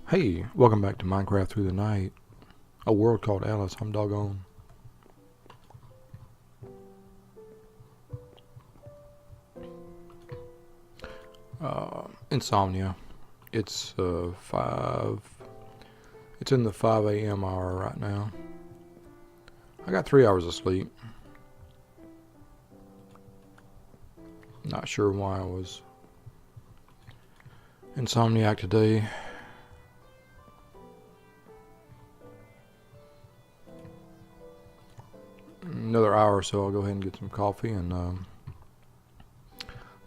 Hey, welcome back to Minecraft Through the Night. A world called Alice, I'm doggone. Insomnia. It's it's in the 5 a.m. hour right now. I got 3 hours of sleep. Not sure why I was insomniac today. Another hour or so I'll go ahead and get some coffee and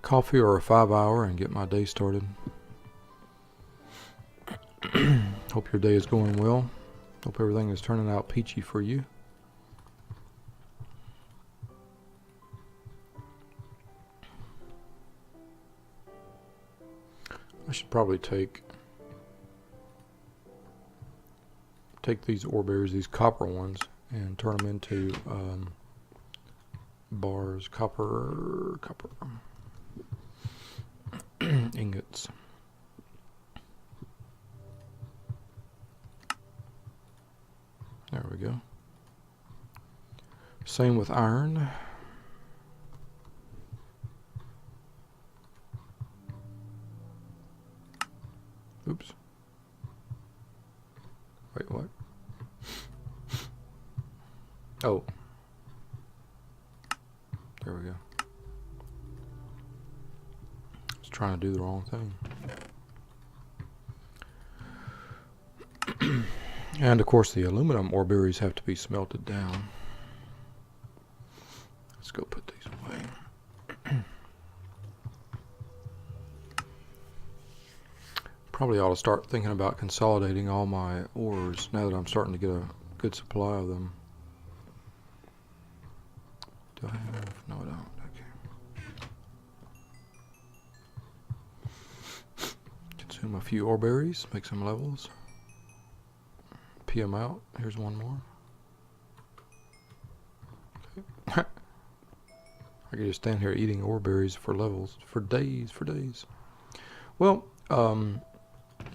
coffee or a 5 hour and get my day started. Hope your day is going well. Hope everything is turning out peachy for you. I should probably take these ore berries, these copper ones, and turn them into bars, copper ingots. There we go. Same with iron. Oops. Wait, what? Oh. There we go. I was trying to do the wrong thing. And of course the aluminum ore berries have to be smelted down. Let's go put these away. Probably ought to start thinking about consolidating all my ores now that I'm starting to get a good supply of them. Do I have? No, I don't. Okay. Consume a few ore berries, make some levels. Pee them out. Here's one more. Okay. I could just stand here eating ore berries for levels for days, Well,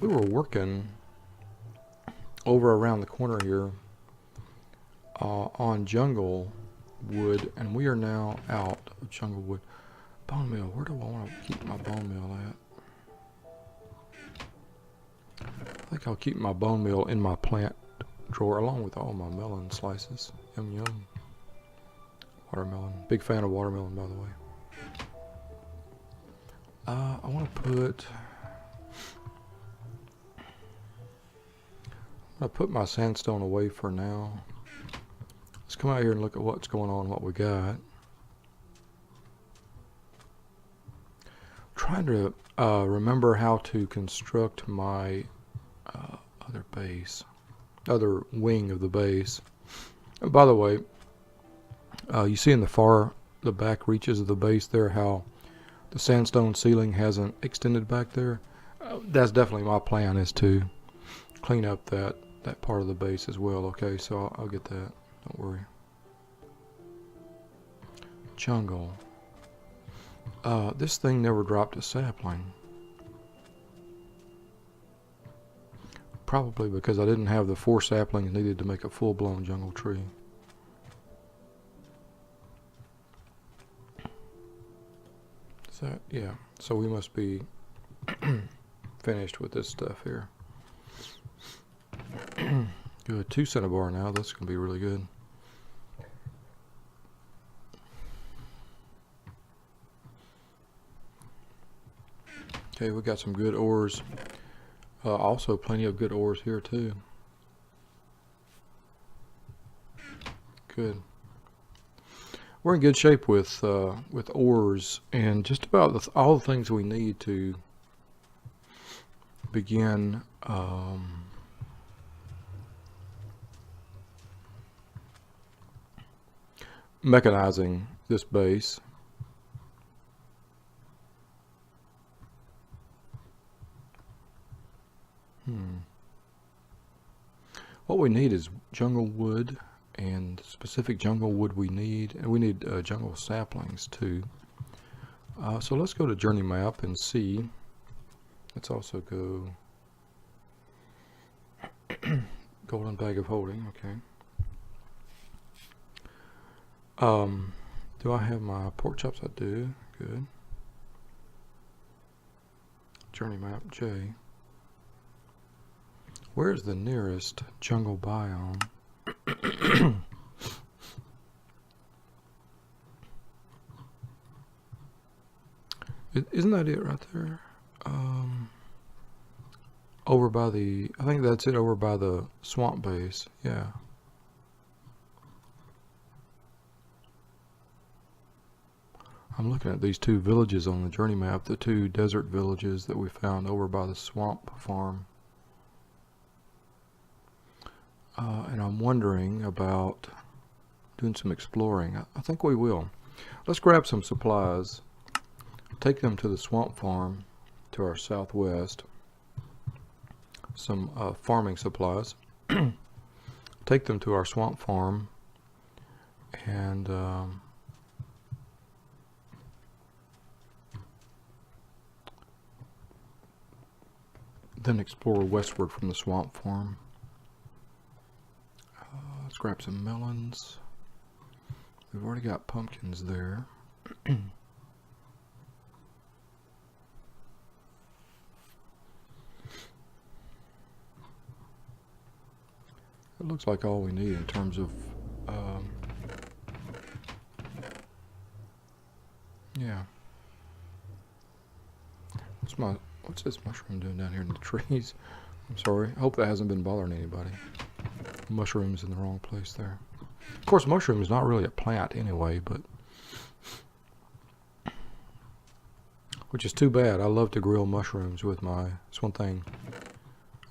we were working over around the corner here on jungle wood, and we are now out of jungle wood. Bone meal. Where do I want to keep my bone meal at? I think I'll keep my bone meal in my plant drawer along with all my melon slices. Yum yum. Watermelon. Big fan of watermelon, by the way. I want to put my sandstone away for now. Let's come out here and look at what's going on, what we got. Trying to remember how to construct my other wing of the base. And by the way, you see in the back reaches of the base there how the sandstone ceiling hasn't extended back there. That's definitely my plan, is to clean up that part of the base as well. Okay, so I'll get that. Don't worry. Jungle. This thing never dropped a sapling. Probably because I didn't have the 4 saplings needed to make a full-blown jungle tree. So, yeah. So we must be finished with this stuff here. Good. 2 cinnabar now. That's going to be really good. Okay, we got some good ores. Also plenty of good ores here too. Good. We're in good shape with ores and just about all the things we need to begin mechanizing this base. What we need is jungle wood, and specific jungle wood we need, and we need jungle saplings too. So let's go to journey map and see. Let's also go Golden bag of holding, okay. Do I have my pork chops? I do. Good. Journey map J. Where's the nearest jungle biome? Isn't that it right there? Over by the, I think that's it, over by the swamp base. Yeah. I'm looking at these two villages on the journey map, the two desert villages that we found over by the swamp farm. And I'm wondering about doing some exploring. I think we will. Let's grab some supplies, take them to the swamp farm to our southwest, some farming supplies, take them to our swamp farm, and then explore westward from the swamp farm. Let's grab some melons. We've already got pumpkins there. It looks like all we need in terms of yeah. What's this mushroom doing down here in the trees? I'm sorry. I hope that hasn't been bothering anybody. Mushrooms in the wrong place there. Of course, mushroom is not really a plant anyway, but which is too bad. I love to grill mushrooms with my, it's one thing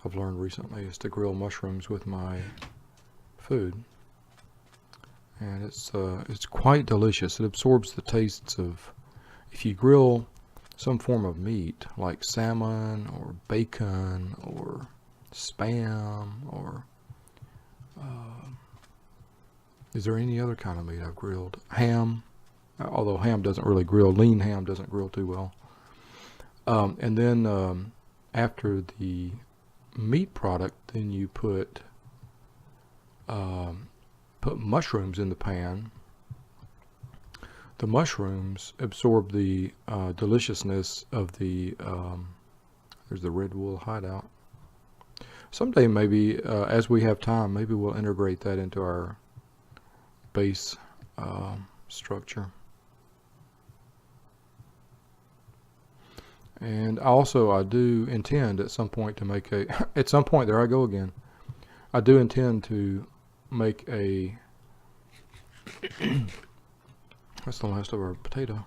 I've learned recently is to grill mushrooms with my food. And it's quite delicious. It absorbs the tastes of, if you grill some form of meat like salmon or bacon or spam or is there any other kind of meat I've grilled? Ham, although ham doesn't really grill. Lean ham doesn't grill too well. And then after the meat product, then you put mushrooms in the pan. The mushrooms absorb the deliciousness of the, there's the red wool hideout. Someday maybe, as we have time, maybe we'll integrate that into our base structure. And also I do intend at some point to make a, at some point, there I go again, I do intend to make a, that's the last of our potato,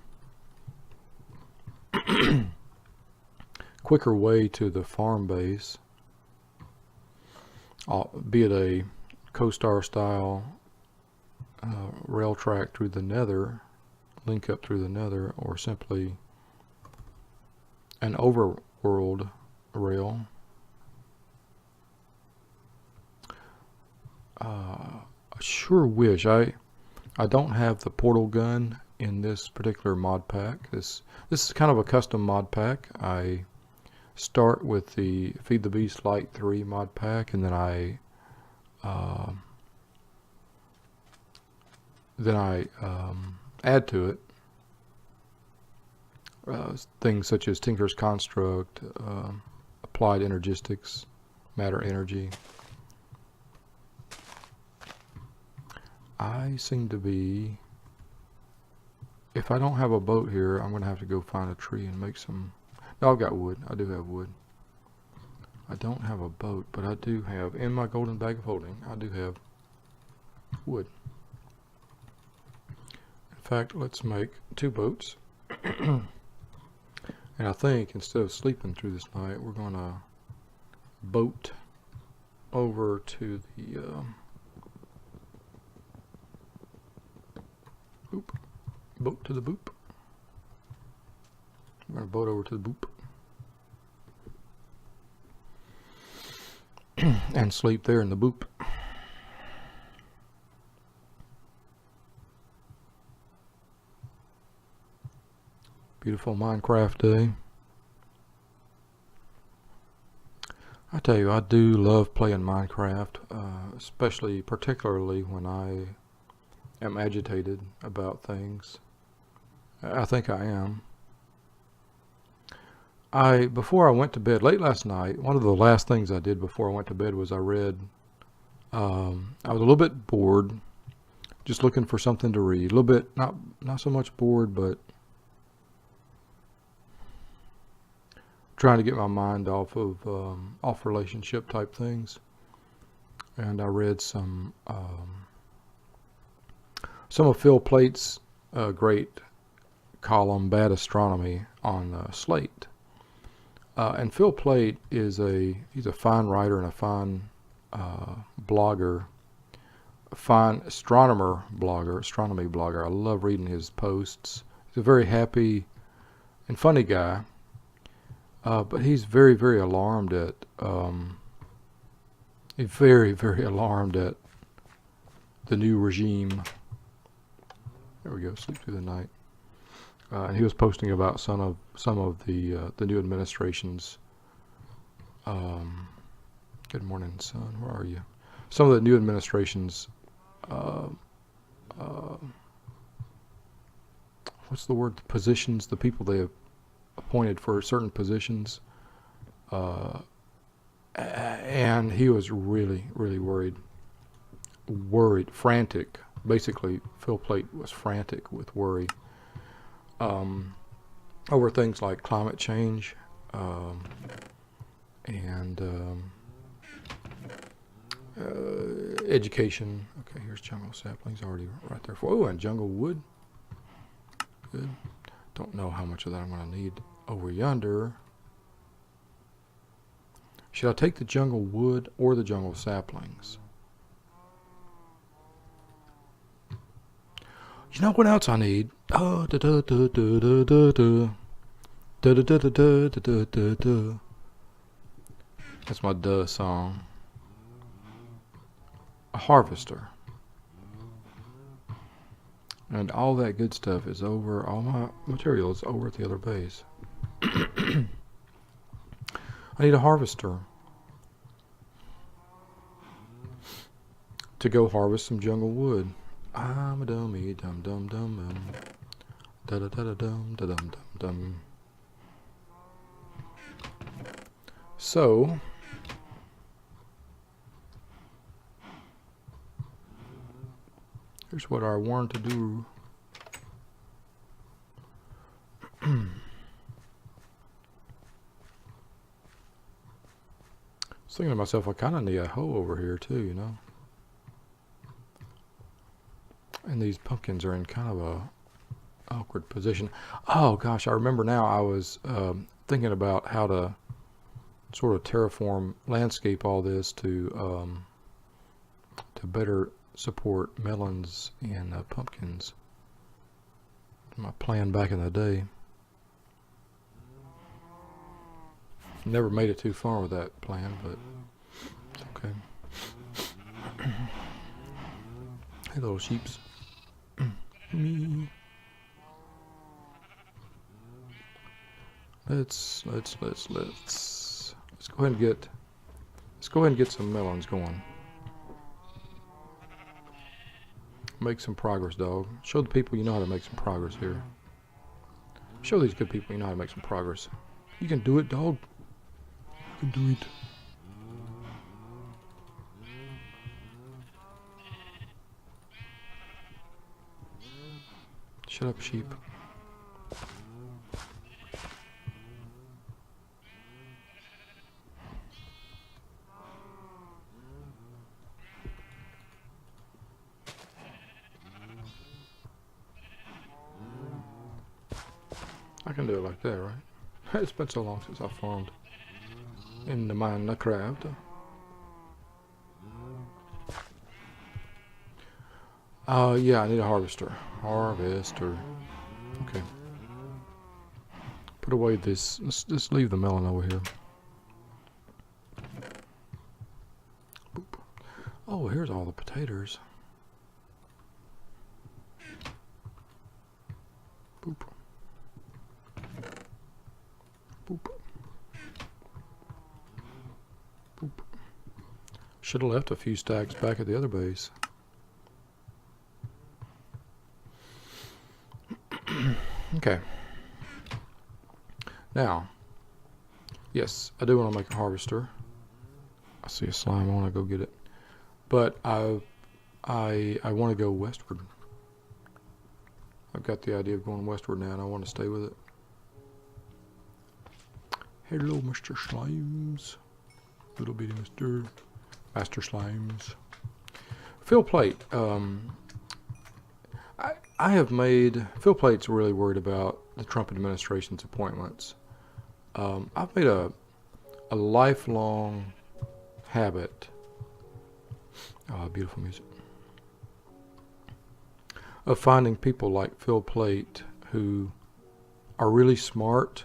quicker way to the farm base, be it a CoStar style rail track through the nether, link up through the nether, or simply an overworld rail. I sure wish I don't have the portal gun in this particular mod pack. This is kind of a custom mod pack. I start with the Feed the Beast Light 3 mod pack, and then I add to it things such as Tinker's Construct, Applied Energistics, Matter Energy. I seem to be, if I don't have a boat here, I'm going to have to go find a tree and make some. No, I've got wood. I do have wood. I don't have a boat, but I do have, in my golden bag of holding, I do have wood. In fact, let's make 2 boats. And I think instead of sleeping through this night, we're going to boat over to the boat to the boop. We're going to boat over to the boop. And sleep there in the boop. Beautiful Minecraft day. I tell you, I do love playing Minecraft, particularly when I am agitated about things. I think I am. Before I went to bed late last night, one of the last things I did before I went to bed was I read. I was a little bit bored, just looking for something to read. A little bit, not so much bored, but trying to get my mind off of off relationship type things. And I read some of Phil Plate's great column, Bad Astronomy, on Slate. And Phil Plate he's a fine writer and a fine blogger, a fine astronomy blogger. I love reading his posts. He's a very happy and funny guy, but he's very, very alarmed at the new regime. There we go. Sleep through the night. And he was posting about some of the new administration's. Good morning, son. Where are you? Some of the new administration's. What's the word? The positions, the people they have appointed for certain positions. And he was really, really worried, frantic. Basically, Phil Plate was frantic with worry. Over things like climate change and education. Okay, here's jungle saplings already right there. Oh, and jungle wood. Good. Don't know how much of that I'm going to need over yonder. Should I take the jungle wood or the jungle saplings? You know what else I need? Oh, da da da da da da da da da da da da da da. That's my duh song. A harvester. And all that good stuff is over. All my material is over at the other base. I need a harvester to go harvest some jungle wood. I'm a dummy, dum dum dum da da da da dum da dum dum dum. So here's what I want to do. I was thinking to myself, I kind of need a hoe over here too, you know. And these pumpkins are in kind of a awkward position. Oh gosh, I remember now. I was thinking about how to sort of terraform, landscape all this to better support melons and pumpkins. My plan back in the day. Never made it too far with that plan, but it's okay. Hey, little sheeps. Me. Let's go ahead and get some melons going. Make some progress, dog. Show the people you know how to make some progress here. Show these good people you know how to make some progress. You can do it, dog. You can do it. Shut up, sheep. I can do it like that, right? It's been so long since I farmed in the Minecraft. Yeah, I need a harvester. Harvester. Okay. Put away this. Let's just leave the melon over here. Boop. Oh, here's all the potatoes. Boop. Boop. should have left a few stacks back at the other base. Okay. Now, yes, I do want to make a harvester. I see a slime. I want to go get it, but I want to go westward. I've got the idea of going westward now, and I want to stay with it. Hello, Mr. Slimes. Little bitty Mr. Master Slimes. Fill plate. I have made... Phil Plate's really worried about the Trump administration's appointments. I've made a lifelong habit... beautiful music. Of finding people like Phil Plate who are really smart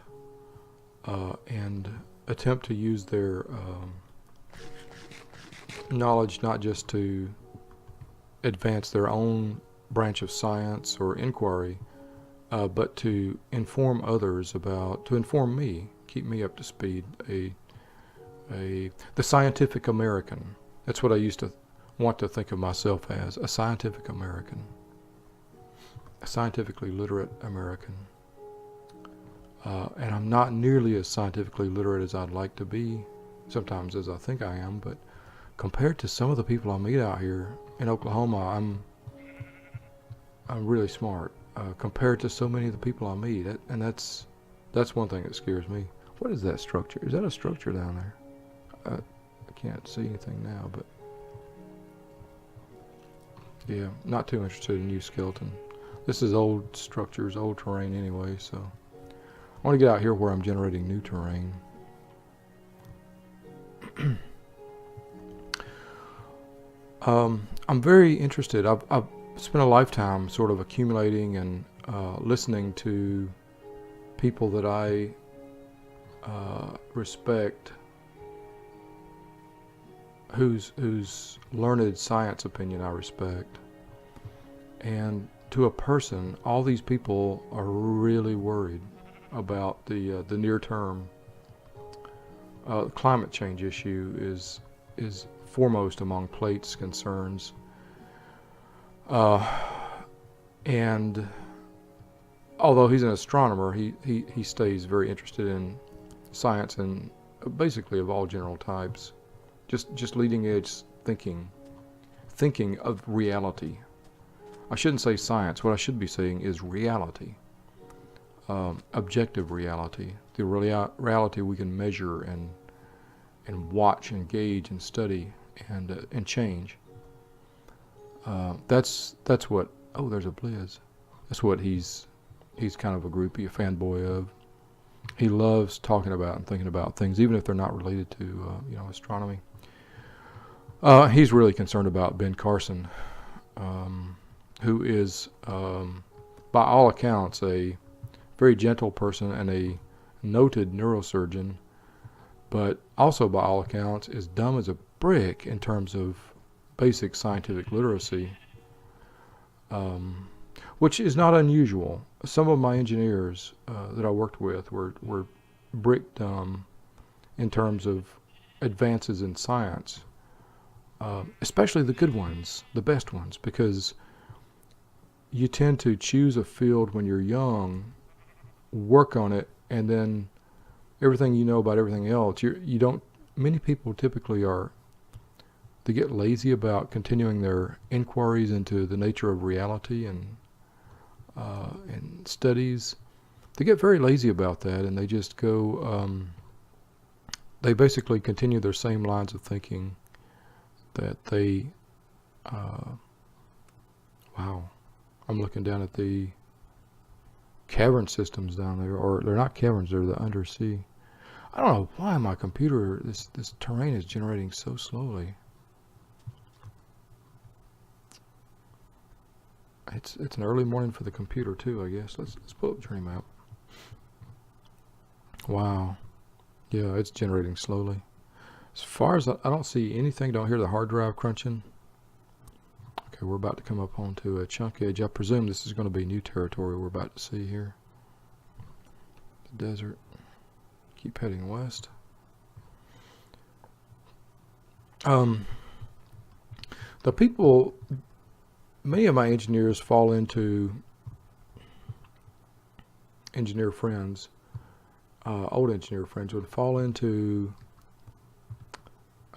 and attempt to use their knowledge not just to advance their own branch of science or inquiry, but to inform others to inform me, keep me up to speed. The scientific American. That's what I used to want to think of myself as, a scientific American. A scientifically literate American. And I'm not nearly as scientifically literate as I'd like to be, sometimes as I think I am, but compared to some of the people I meet out here in Oklahoma, I'm really smart compared to so many of the people I meet, and that's one thing that scares me. What is that structure? Is that a structure down there? I can't see anything now, but yeah, not too interested in new skeleton. This is old structures, old terrain anyway, so I want to get out here where I'm generating new terrain. I'm very interested. I've spent a lifetime sort of accumulating and listening to people that I respect, whose learned science opinion I respect. And to a person, all these people are really worried about the near term. Climate change issue is foremost among Plate's concerns. And although he's an astronomer, he stays very interested in science and basically of all general types. Just leading edge thinking of reality. I shouldn't say science. What I should be saying is reality. Objective reality. The reality we can measure and watch and gauge and study and change. That's what. Oh, there's a Blizz. That's what he's kind of a groupie, a fanboy of. He loves talking about and thinking about things, even if they're not related to astronomy. He's really concerned about Ben Carson, who is, by all accounts, a very gentle person and a noted neurosurgeon, but also by all accounts is dumb as a brick in terms of basic scientific literacy, which is not unusual. Some of my engineers that I worked with were brick dumb in terms of advances in science, especially the good ones, the best ones, because you tend to choose a field when you're young, work on it, and then everything you know about everything else, you don't. Many people typically they get lazy about continuing their inquiries into the nature of reality and studies. They get very lazy about that, and they just go. They basically continue their same lines of thinking that they. Wow, I'm looking down at the cavern systems down there, or they're not caverns, they're the undersea. I don't know why my computer, this terrain is generating so slowly. It's an early morning for the computer too, I guess. Let's pull up Dream Map. Wow. Yeah, it's generating slowly. As far as I don't see anything, don't hear the hard drive crunching. Okay, we're about to come up onto a chunk edge. I presume this is going to be new territory we're about to see here. The desert. Keep heading west. The people, many of my engineers fall into, engineer friends, old engineer friends would fall into,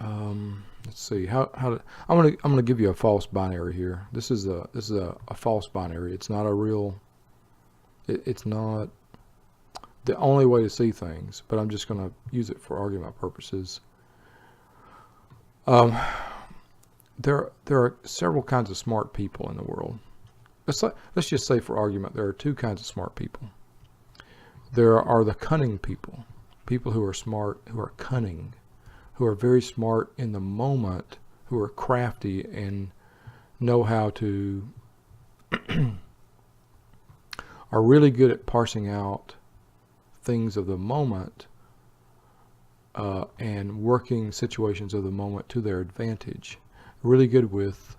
let's see, I'm gonna give you a false binary here. This is a false binary. It's not a real, it's not the only way to see things, but I'm just gonna use it for argument purposes. There are several kinds of smart people in the world. Let's just say for argument, there are two kinds of smart people. There are the cunning people, people who are smart, who are cunning, who are very smart in the moment, who are crafty and know how to, are really good at parsing out things of the moment and working situations of the moment to their advantage. Really good with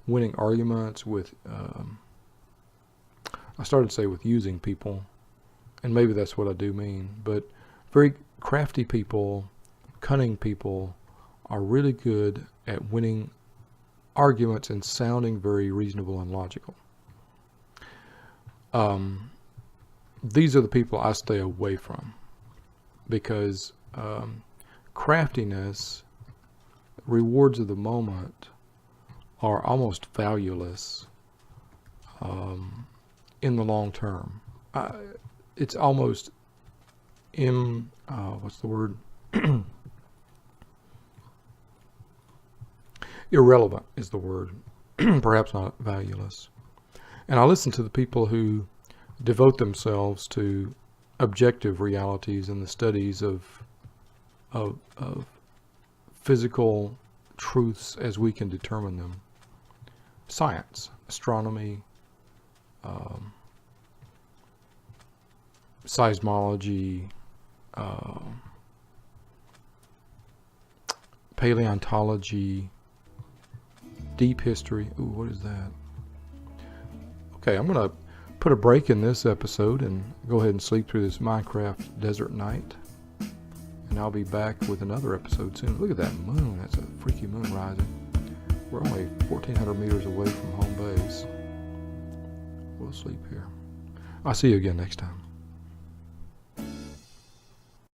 winning arguments, with, I started to say with using people, and maybe that's what I do mean, but very crafty people, cunning people are really good at winning arguments and sounding very reasonable and logical. These are the people I stay away from, because craftiness, rewards of the moment are almost valueless in the long term. It's almost what's the word? Irrelevant is the word, perhaps not valueless. And I listen to the people who devote themselves to objective realities and the studies of physical truths as we can determine them. Science, astronomy, seismology, paleontology, deep history. Ooh, what is that? Okay, I'm going to put a break in this episode and go ahead and sleep through this Minecraft desert night. And I'll be back with another episode soon. Look at that moon. That's a freaky moon rising. We're only 1,400 meters away from home base. We'll sleep here. I'll see you again next time.